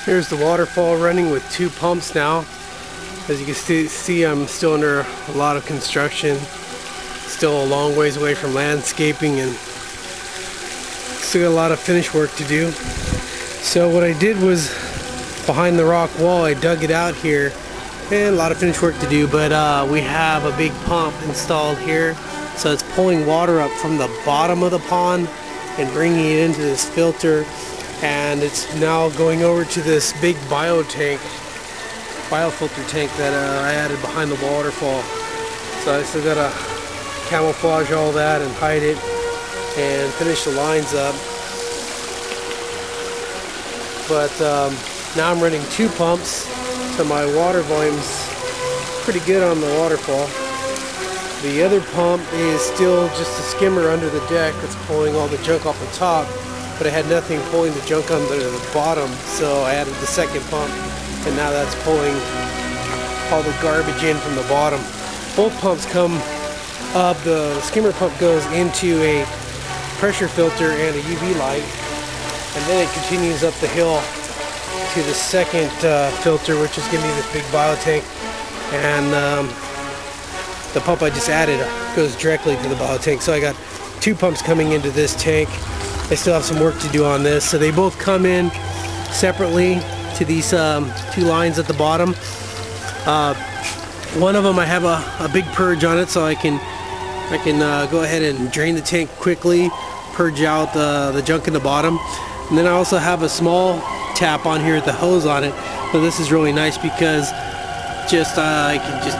Here's the waterfall running with 2 pumps now. As you can see, I'm still under a lot of construction. Still a long ways away from landscaping and still got a lot of finish work to do. So what I did was, behind the rock wall, I dug it out here and a lot of finish work to do, but we have a big pump installed here. So it's pulling water up from the bottom of the pond and bringing it into this filter, and it's now going over to this big biofilter tank that I added behind the waterfall. So I still gotta camouflage all that and hide it and finish the lines up. But now I'm running 2 pumps, so my water volume's pretty good on the waterfall. The other pump is still just a skimmer under the deck that's pulling all the junk off the top, but it had nothing pulling the junk under the bottom, so I added the second pump, and now that's pulling all the garbage in from the bottom. Both pumps come up. The skimmer pump goes into a pressure filter and a UV light, and then it continues up the hill to the second filter, which is going to be this big bio tank, and the pump I just added goes directly to the bio tank. So I got 2 pumps coming into this tank. I still have some work to do on this, so they both come in separately to these 2 lines at the bottom. One of them I have a big purge on it, so I can go ahead and drain the tank quickly, purge out the junk in the bottom. And then I also have a small tap on here with the hose on it. So this is really nice because I can just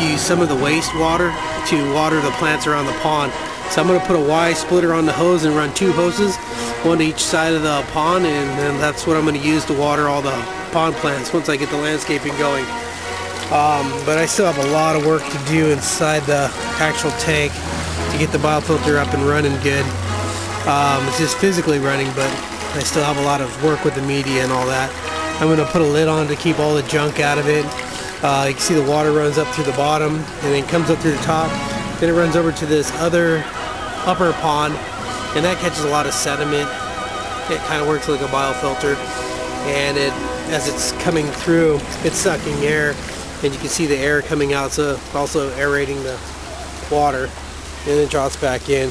use some of the wastewater to water the plants around the pond. So I'm going to put a Y splitter on the hose and run 2 hoses, one to each side of the pond, and then that's what I'm going to use to water all the pond plants once I get the landscaping going. But I still have a lot of work to do inside the actual tank to get the biofilter up and running good. It's just physically running, but I still have a lot of work with the media and all that. I'm going to put a lid on to keep all the junk out of it. You can see the water runs up through the bottom and then comes up through the top. Then it runs over to this other upper pond, and that catches a lot of sediment. It kind of works like a biofilter, and as it's coming through, it's sucking air, and you can see the air coming out, so also aerating the water, and it drops back in.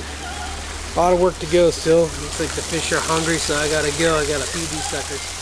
A lot of work to go still. Looks like the fish are hungry, so I gotta go. I gotta feed these suckers.